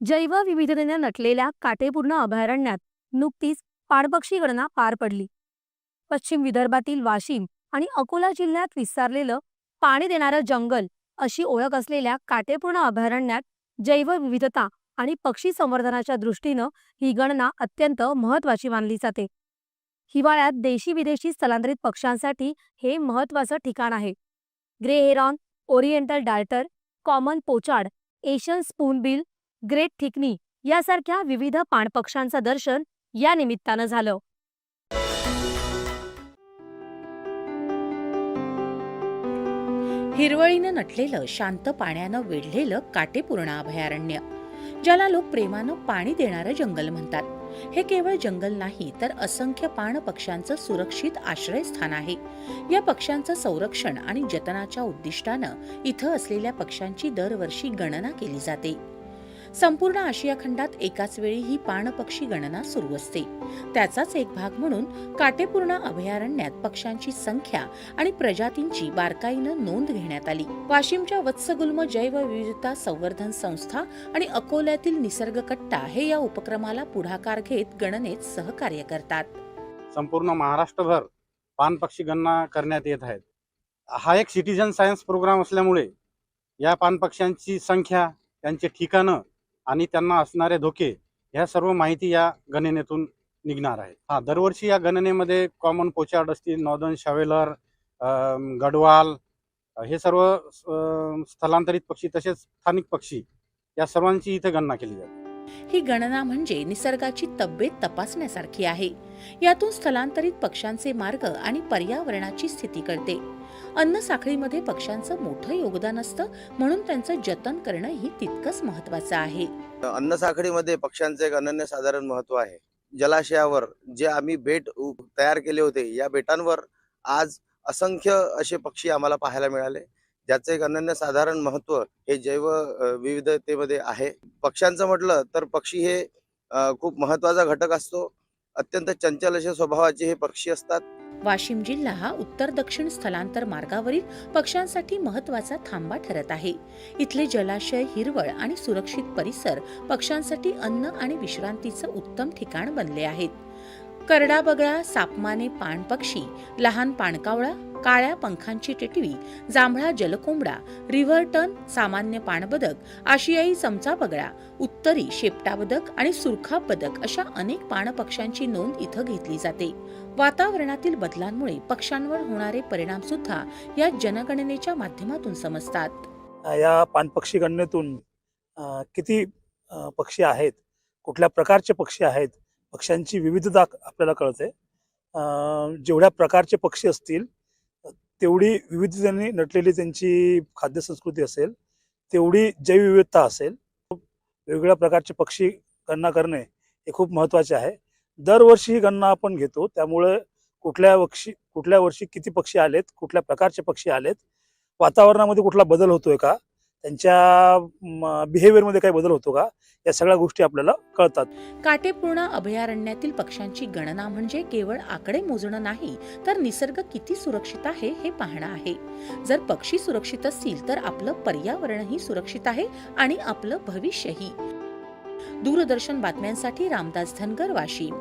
जैवविविधतेने नटलेल्या काटेपूर्ण अभयारण्यात नुकतीच पाणपक्षी गणना पार पडली. पश्चिम विदर्भातील वाशिम आणि अकोला जिल्ह्यात विस्तारलेलं पाणी देणारं जंगल अशी ओळख असलेल्या काटेपूर्ण अभयारण्यात जैवविविधता आणि पक्षी संवर्धनाच्या दृष्टीनं ही गणना अत्यंत महत्त्वाची मानली जाते. हिवाळ्यात देशी विदेशी स्थलांतरित पक्ष्यांसाठी हे महत्त्वाचं ठिकाण आहे. Grey heron, oriental darter, common pochard, Asian spoonbill, great thick knee यासारख्या विविध पाणपक्ष्यांचं दर्शन या निमित्तानं झालं. हिरवळीनं नटलेलं, शांत पाण्यानं वेढलेलं काटेपूर्ण अभयारण्य, ज्याला लोक प्रेमानं पाणी देणारं जंगल म्हणतात. हे केवळ जंगल नाही, तर असंख्य पाण पक्ष्यांचं सुरक्षित आश्रयस्थान आहे. या पक्ष्यांचं संरक्षण आणि जतनाच्या उद्दिष्टानं इथं असलेल्या पक्ष्यांची दरवर्षी गणना केली जाते. संपूर्ण आशिया खंडात एकाच वेळी ही पाणपक्षी गणना सुरू असते. त्याचाच एक भाग म्हणून काटेपूर्ण अभयारण्यात पक्ष्यांची संख्या आणि प्रजातींची बारकाईनं नोंद घेण्यात आली. वाशिमच्या वत्सगुल्म जैवविविधता संवर्धन संस्था आणि अकोल्यातील निसर्ग कट्टा हे या उपक्रमाला पुढाकार घेत गणनेत सहकार्य करतात. संपूर्ण महाराष्ट्रभर पाणपक्षी गणना करण्यात येत आहेत. हा एक सिटीजन सायन्स प्रोग्राम असल्यामुळे या पाणपक्ष्यांची संख्या, त्यांचे ठिकाणं आणि त्यांना असणारे धोके ह्या सर्व माहिती या गणनेतून निघणार आहे. दरवर्षी या गणनेमध्ये कॉमन पोचार्ड असतील, नॉर्दर्न शॅव्हेलर, गडवाल हे सर्व स्थलांतरित पक्षी तसेच स्थानिक पक्षी या सर्वांची इथे गणना केली जाते. ही गणना म्हणजे निसर्गाची तब्येत तपासण्यासारखी आहे. यातून स्थलांतरित पक्ष्यांचे मार्ग आणि पर्यावरणाची स्थिती कळते. अन्न साखळीमध्ये पक्ष्यांचं मोठं योगदान असतं, म्हणून त्यांचं जतन करणं ही तितकंच महत्वाचं आहे. अन्न साखळीमध्ये पक्ष्यांचे एक अनन्यसाधारण महत्व आहे. जलाशयावर जे आम्ही बेट तयार केले होते, या बेटांवर आज असंख्य असे पक्षी आम्हाला पाहायला मिळाले, ज्याचे एक अनन्यसाधारण महत्व हे जैव विविधतेमध्ये आहे. पक्ष्यांचं म्हटलं तर पक्षी हे खूप महत्वाचा घटक असतो. अत्यंत चंचल अशा स्वभावाचे हे पक्षी असतात. वाशिम जिल्हा हा उत्तर दक्षिण स्थलांतर मार्गावरील पक्ष्यांसाठी महत्वाचा थांबा ठरत आहे. इथले जलाशय, हिरवळ आणि सुरक्षित परिसर पक्ष्यांसाठी अन्न आणि विश्रांतीचं उत्तम ठिकाण बनले आहेत. करडा बगळा, सापमाने पाणपक्षी, लहान पाणकावळा, काळ्या पंखांची टिटवी, जांभळा जलकोंबडा, रिव्हर्टन, सामान्य पाणबदक, आशियाई चमचा बगळा, उत्तरी शेपटा बदक आणि सुरखाप बदक अशा अनेक पाणपक्ष्यांची नोंद इथं घेतली जाते. वातावरणातील बदलांमुळे पक्ष्यांवर होणारे परिणाम सुद्धा या जनगणनेच्या माध्यमातून समजतात. या पाणपक्षी गणनेतून किती पक्षी आहेत, कुठल्या प्रकारचे पक्षी आहेत, पक्ष्यांची विविधता आपल्याला कळते. जेवढ्या प्रकारचे पक्षी असतील तेवढी विविधतेने नटलेली त्यांची खाद्यसंस्कृती असेल, तेवढी जैवविविधता असेल. वेगवेगळ्या प्रकारचे पक्षी गणना करणे हे खूप महत्त्वाचे आहे. दरवर्षी ही गणना आपण घेतो, त्यामुळे कुठल्या वर्षी किती पक्षी आलेत, कुठल्या प्रकारचे पक्षी आलेत, वातावरणामध्ये कुठला बदल होतोय का, त्यांच्या बिहेवियरमध्ये काही बदल होतो का, या सगळ्या गोष्टी आपल्याला कळतात. काटेपूर्ण अभयारण्यातील पक्ष्यांची गणना म्हणजे केवळ आकडे मोजणं नाही, तर निसर्ग किती सुरक्षित आहे हे पाहणं आहे. जर पक्षी सुरक्षित असतील तर आपलं पर्यावरणही सुरक्षित आहे आणि आपलं भविष्यही. दूरदर्शन बातम्यांसाठी रामदास धनगर, वाशिम.